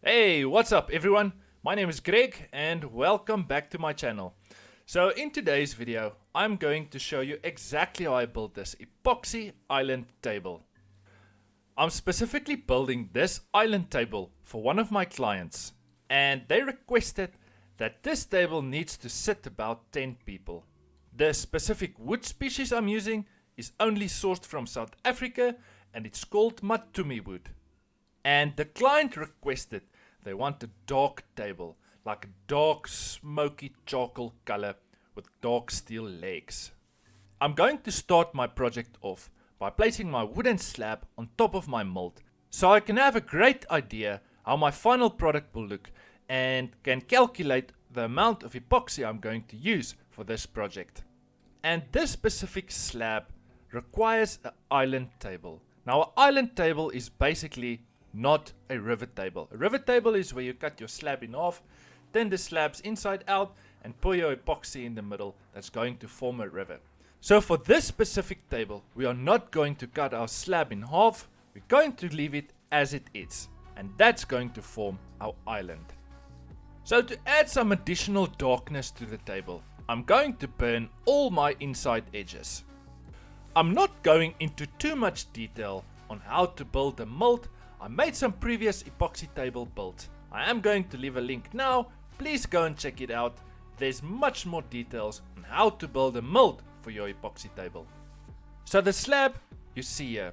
Hey, what's up everyone? My name is Greg and welcome back to my channel. So in today's video, I'm going to show you exactly how I built this epoxy island table. I'm specifically building this island table for one of my clients, and they requested that this table needs to sit about 10 people. The specific wood species I'm using is only sourced from South Africa and it's called Matumi wood. And the client requested they want a dark table, like a dark smoky charcoal color with dark steel legs. I'm going to start my project off by placing my wooden slab on top of my mold, so I can have a great idea how my final product will look and can calculate the amount of epoxy I'm going to use for this project. And this specific slab requires an island table. Now, an island table is basically not a rivet table. A rivet table is where you cut your slab in half, then the slabs inside out and pour your epoxy in the middle that's going to form a rivet. So for this specific table, we are not going to cut our slab in half, we're going to leave it as it is, and that's going to form our island. So to add some additional darkness to the table, I'm going to burn all my inside edges. I'm not going into too much detail on how to build the mold. I made some previous epoxy table builds. I am going to leave a link now, please go and check it out. There's much more details on how to build a mold for your epoxy table. So the slab you see here,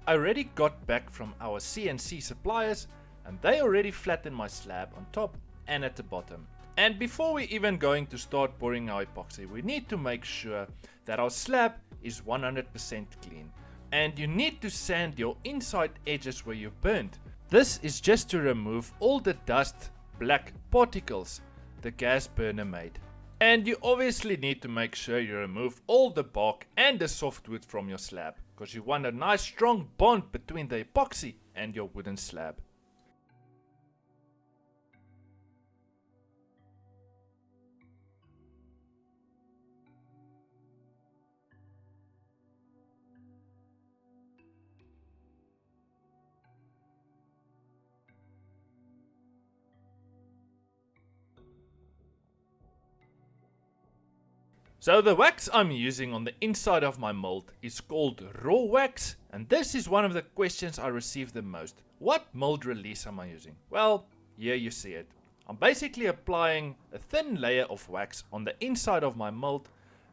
I already got back from our CNC suppliers and they already flattened my slab on top and at the bottom. And before we even going to start pouring our epoxy, we need to make sure that our slab is 100% clean. And you need to sand your inside edges where you burned. This is just to remove all the dust, black particles the gas burner made. And you obviously need to make sure you remove all the bark and the softwood from your slab, because you want a nice strong bond between the epoxy and your wooden slab. So the wax I'm using on the inside of my mold is called raw wax, and this is one of the questions I receive the most. What mold release am I using? Well, here you see it. I'm basically applying a thin layer of wax on the inside of my mold,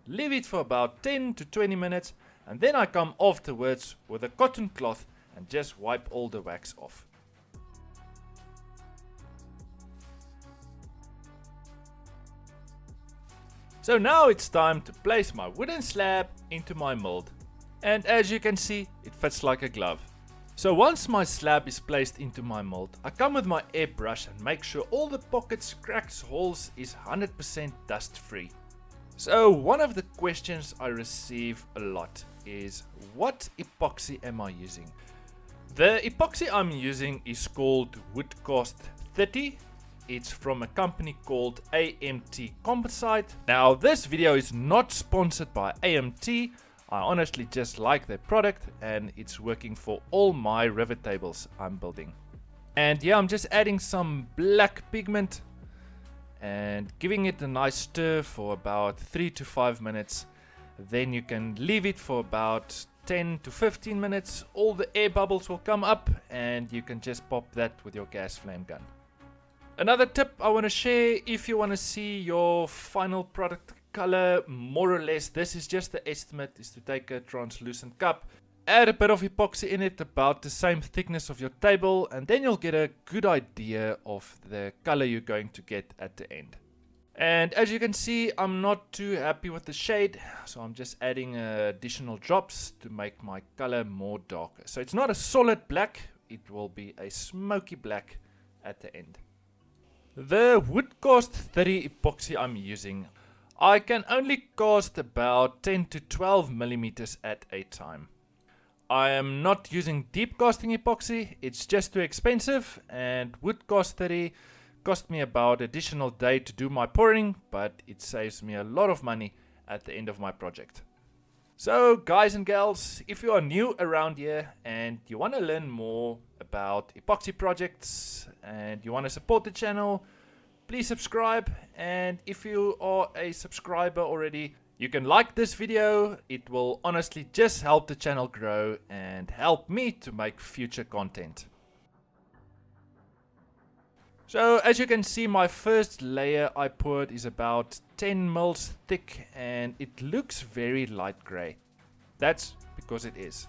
leave it for about 10 to 20 minutes, and then I come afterwards with a cotton cloth and just wipe all the wax off. So now it's time to place my wooden slab into my mold. And as you can see, it fits like a glove. So once my slab is placed into my mold, I come with my airbrush and make sure all the pockets, cracks, holes is 100% dust free. So one of the questions I receive a lot is, what epoxy am I using? The epoxy I'm using is called Woodcast 30. It's from a company called AMT Composite. Now this video is not sponsored by AMT. I honestly just like their product and it's working for all my rivet tables I'm building. And yeah, I'm just adding some black pigment and giving it a nice stir for about 3 to 5 minutes. Then you can leave it for about 10 to 15 minutes. All the air bubbles will come up and you can just pop that with your gas flame gun. Another tip I want to share, if you want to see your final product color, more or less, this is just the estimate, is to take a translucent cup, add a bit of epoxy in it about the same thickness of your table, and then you'll get a good idea of the color you're going to get at the end. And as you can see, I'm not too happy with the shade, so I'm just adding additional drops to make my color more darker. So it's not a solid black, it will be a smoky black at the end. The Woodcast 30 epoxy I'm using, I can only cast about 10 to 12 millimeters at a time. I am not using deep casting epoxy, it's just too expensive, and Woodcast 30 cost me about additional day to do my pouring, but it saves me a lot of money at the end of my project. So guys and gals, if you are new around here and you want to learn more about epoxy projects and you want to support the channel, please subscribe. And if you are a subscriber already, you can like this video. It will honestly just help the channel grow and help me to make future content. So as you can see, my first layer I poured is about 10 mils thick and it looks very light grey. That's because it is.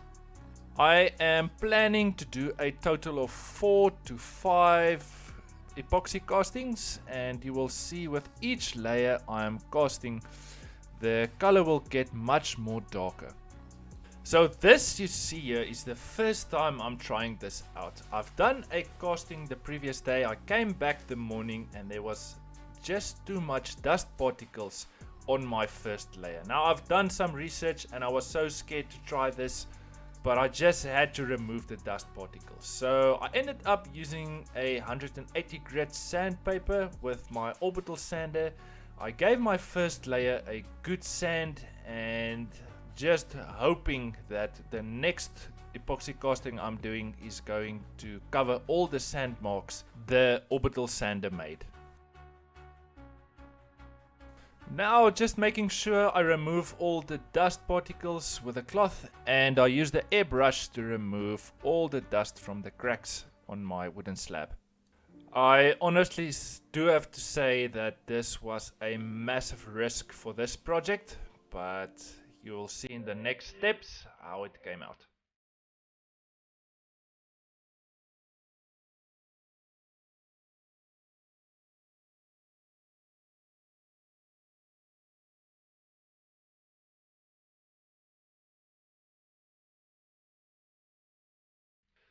I am planning to do a total of 4 to 5 epoxy castings, and you will see with each layer I am casting, the color will get much more darker. So this you see here is the first time I'm trying this out. I've done a casting the previous day. I came back the morning and there was just too much dust particles on my first layer. Now I've done some research and I was so scared to try this, but I just had to remove the dust particles. So I ended up using a 180 grit sandpaper with my orbital sander. I gave my first layer a good sand and just hoping that the next epoxy casting I'm doing is going to cover all the sand marks the orbital sander made. Now just making sure I remove all the dust particles with a cloth, and I use the airbrush to remove all the dust from the cracks on my wooden slab. I honestly do have to say that this was a massive risk for this project, but you will see in the next steps how it came out.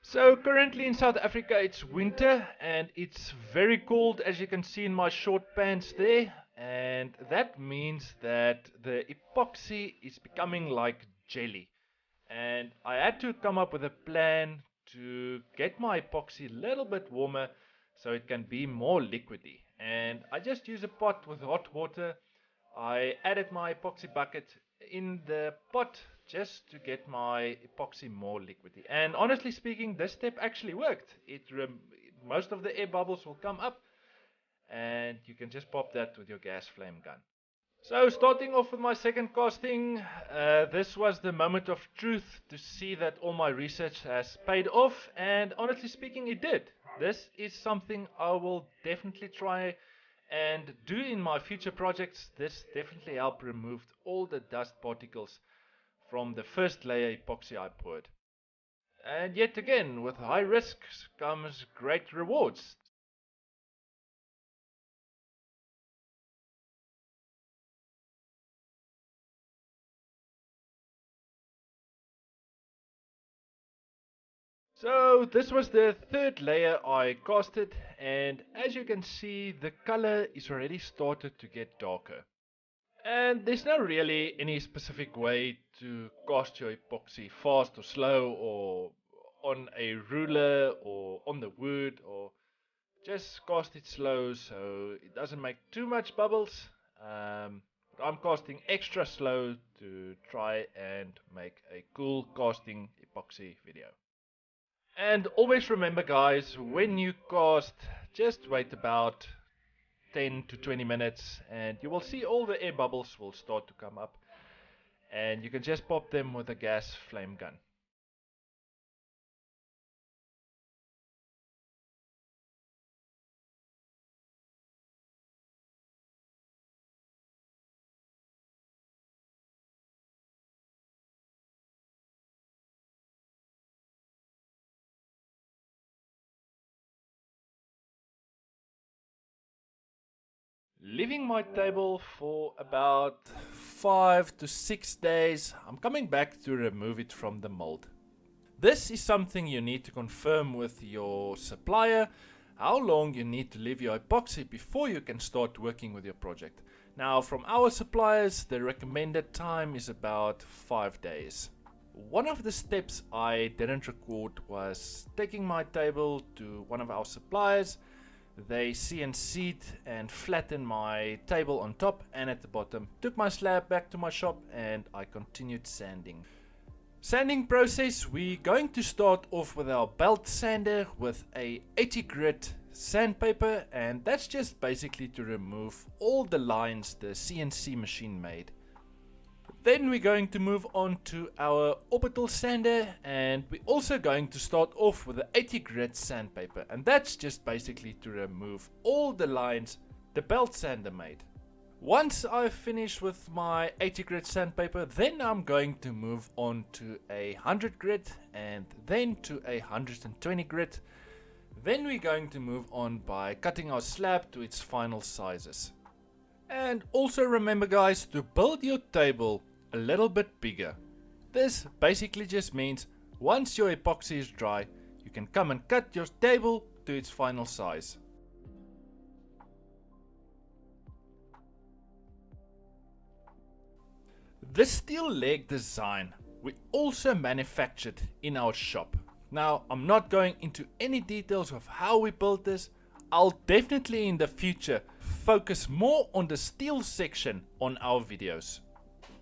So currently in South Africa it's winter and it's very cold, as you can see in my short pants there, and that means that the epoxy is becoming like jelly. And I had to come up with a plan to get my epoxy a little bit warmer so it can be more liquidy. And I just use a pot with hot water. I added my epoxy bucket in the pot just to get my epoxy more liquidy. And honestly speaking, this step actually worked. Most of the air bubbles will come up and you can just pop that with your gas flame gun. So starting off with my second casting, this was the moment of truth to see that all my research has paid off, and honestly speaking it did. This is something I will definitely try and do in my future projects. This definitely helped remove all the dust particles from the first layer epoxy I poured. And yet again, with high risks comes great rewards. So this was the third layer I casted, and as you can see the color is already started to get darker. And there's not really any specific way to cast your epoxy, fast or slow, or on a ruler or on the wood, or just cast it slow so it doesn't make too much bubbles. But I'm casting extra slow to try and make a cool casting epoxy video. And always remember guys, when you cast, just wait about 10 to 20 minutes and you will see all the air bubbles will start to come up, and you can just pop them with a gas flame gun. Leaving my table for about 5 to 6 days, I'm coming back to remove it from the mold. This is something you need to confirm with your supplier, how long you need to leave your epoxy before you can start working with your project. Now from our suppliers, the recommended time is about 5 days. One of the steps I didn't record was taking my table to one of our suppliers They CNC'd and flattened my table on top and at the bottom. Took my slab back to my shop and I continued sanding. Sanding process, we're going to start off with our belt sander with a 80 grit sandpaper, and that's just basically to remove all the lines the CNC machine made. Then we're going to move on to our orbital sander, and we're also going to start off with the 80 grit sandpaper, and that's just basically to remove all the lines the belt sander made. Once I've finished with my 80 grit sandpaper, then I'm going to move on to a 100 grit and then to a 120 grit. Then we're going to move on by cutting our slab to its final sizes. And also remember guys, to build your table a little bit bigger. This basically just means once your epoxy is dry, you can come and cut your table to its final size. This steel leg design we also manufactured in our shop. Now, I'm not going into any details of how we built this. I'll definitely in the future focus more on the steel section on our videos.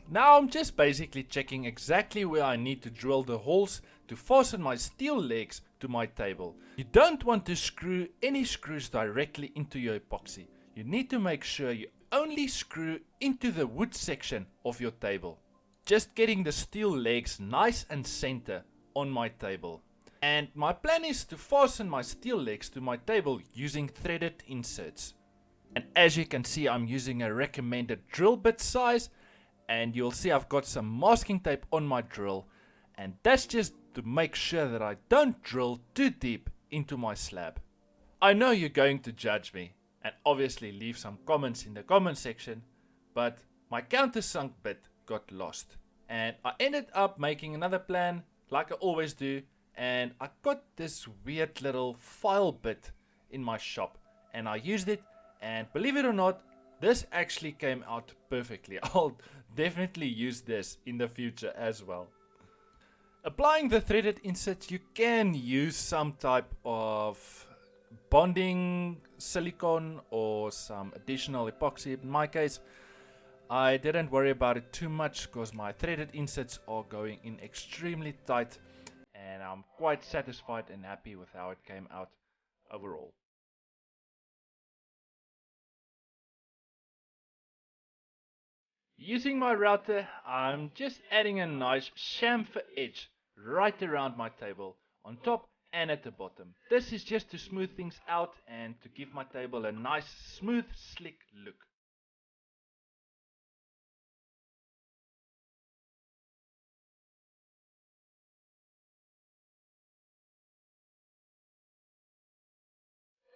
Now I'm just basically checking exactly where I need to drill the holes to fasten my steel legs to my table. You don't want to screw any screws directly into your epoxy. You need to make sure you only screw into the wood section of your table. Just getting the steel legs nice and center on my table. And my plan is to fasten my steel legs to my table using threaded inserts. And as you can see, I'm using a recommended drill bit size, and you'll see I've got some masking tape on my drill, and that's just to make sure that I don't drill too deep into my slab. I know you're going to judge me and obviously leave some comments in the comment section, but my countersunk bit got lost and I ended up making another plan like I always do, and I got this weird little file bit in my shop and I used it, and believe it or not, this actually came out perfectly. I'll definitely use this in the future as well. Applying the threaded inserts, you can use some type of bonding silicone or some additional epoxy. In my case, I didn't worry about it too much because my threaded inserts are going in extremely tight, and I'm quite satisfied and happy with how it came out overall. Using my router, I'm just adding a nice chamfer edge right around my table, on top and at the bottom. This is just to smooth things out and to give my table a nice, smooth, slick look.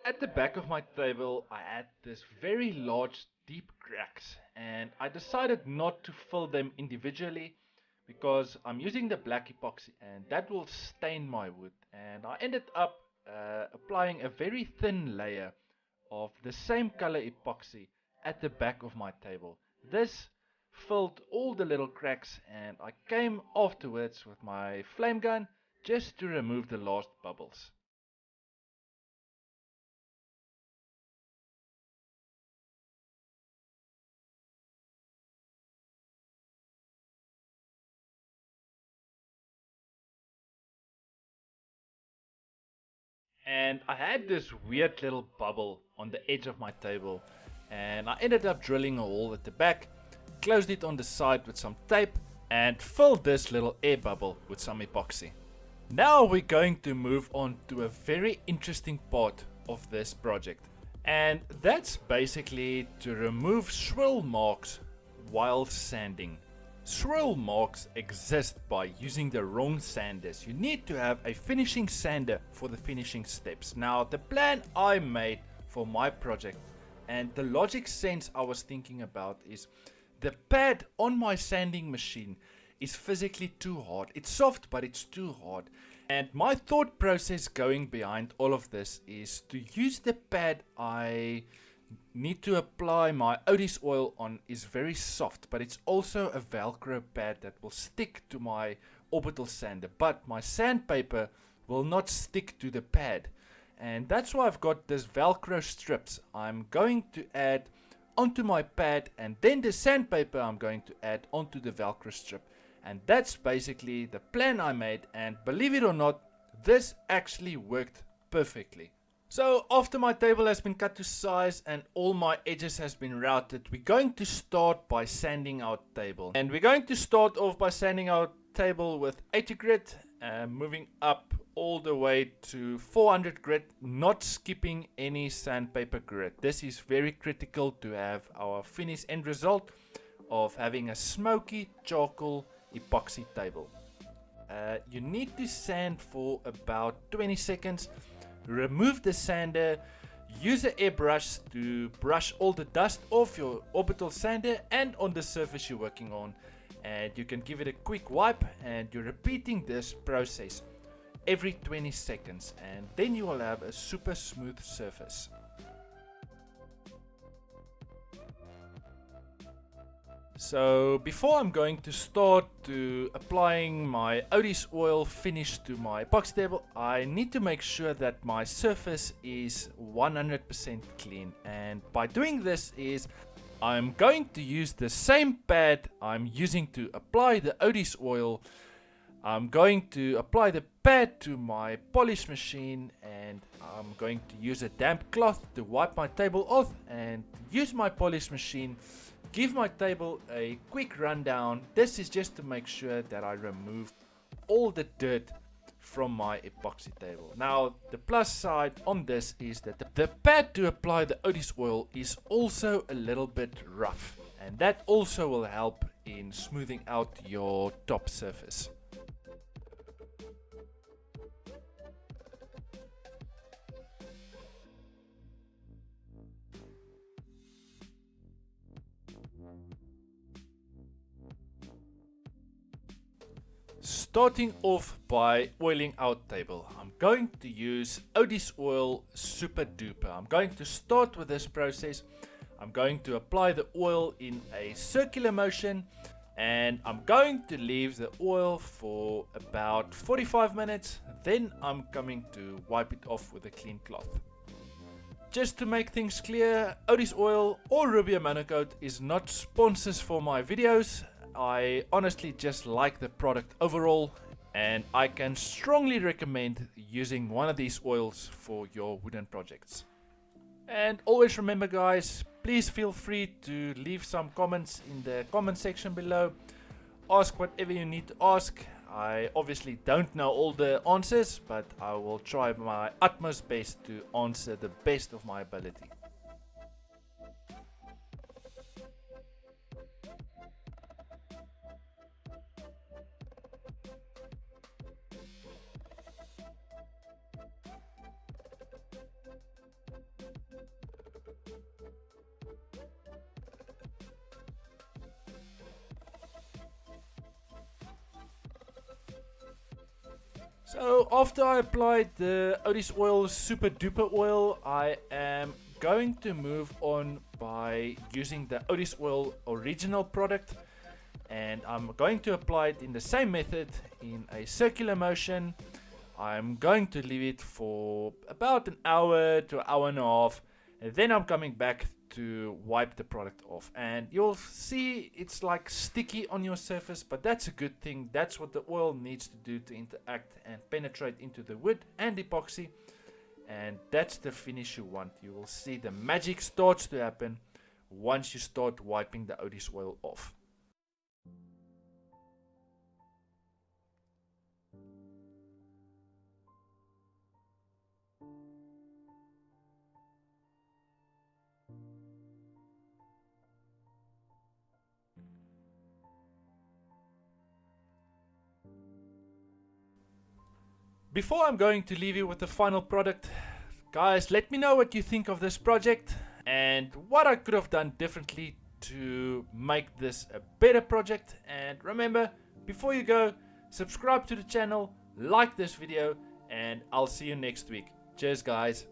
At the back of my table, I had this very large, deep cracks, and I decided not to fill them individually because I'm using the black epoxy and that will stain my wood, and I ended up applying a very thin layer of the same color epoxy at the back of my table. This filled all the little cracks, and I came afterwards with my flame gun just to remove the last bubbles. And I had this weird little bubble on the edge of my table, and I ended up drilling a hole at the back, closed it on the side with some tape, and filled this little air bubble with some epoxy. Now we're going to move on to a very interesting part of this project, and that's basically to remove swirl marks while sanding. Swirl marks exist by using the wrong sanders. You need to have a finishing sander for the finishing steps. Now, the plan I made for my project and the logic sense I was thinking about is the pad on my sanding machine is physically too hard. It's soft, but it's too hard. And my thought process going behind all of this is to use the pad I need to apply my Odis oil on is very soft, but it's also a Velcro pad that will stick to my orbital sander, but my sandpaper will not stick to the pad. and that's why I've got this Velcro strips I'm going to add onto my pad, and then the sandpaper I'm going to add onto the Velcro strip. And that's basically the plan I made, and believe it or not, this actually worked perfectly. So after my table has been cut to size and all my edges has been routed, we're going to start by sanding our table. And we're going to start off by sanding our table with 80 grit, moving up all the way to 400 grit, not skipping any sandpaper grit. This is very critical to have our finished end result of having a smoky charcoal epoxy table. You need to sand for about 20 seconds. Remove the sander, use an airbrush to brush all the dust off your orbital sander and on the surface you're working on, and you can give it a quick wipe, and you're repeating this process every 20 seconds, and then you will have a super smooth surface. So before I'm going to start to applying my Odis oil finish to my epoxy table, I need to make sure that my surface is 100% clean, and by doing this is I'm going to use the same pad I'm using to apply the Odis oil. I'm going to apply the pad to my polish machine, and I'm going to use a damp cloth to wipe my table off and use my polish machine. Give my table a quick rundown. This is just to make sure that I remove all the dirt from my epoxy table. Now the plus side on this is that the pad to apply the Odis oil is also a little bit rough, and that also will help in smoothing out your top surface. Starting off by oiling our table, I'm going to use Odis oil Super Duper. I'm going to start with this process. I'm going to apply the oil in a circular motion, and I'm going to leave the oil for about 45 minutes. Then I'm coming to wipe it off with a clean cloth. Just to make things clear, Odis oil or Rubio Monocoat is not sponsors for my videos. I honestly just like the product overall, and I can strongly recommend using one of these oils for your wooden projects. And always remember guys, please feel free to leave some comments in the comment section below. Ask whatever you need to ask. I obviously don't know all the answers, but I will try my utmost best to answer the best of my ability. So after I applied the Odis oil Super Duper oil, I am going to move on by using the Odis oil original product, and I'm going to apply it in the same method in a circular motion. I'm going to leave it for about an hour to an hour and a half, and then I'm coming back to wipe the product off, and you'll see it's like sticky on your surface, but that's a good thing. That's what the oil needs to do to interact and penetrate into the wood and epoxy, and that's the finish you want. You will see the magic starts to happen once you start wiping the Odis oil off. Before I'm going to leave you with the final product, guys, let me know what you think of this project and what I could have done differently to make this a better project. And remember, before you go, subscribe to the channel, like this video, and I'll see you next week. Cheers guys.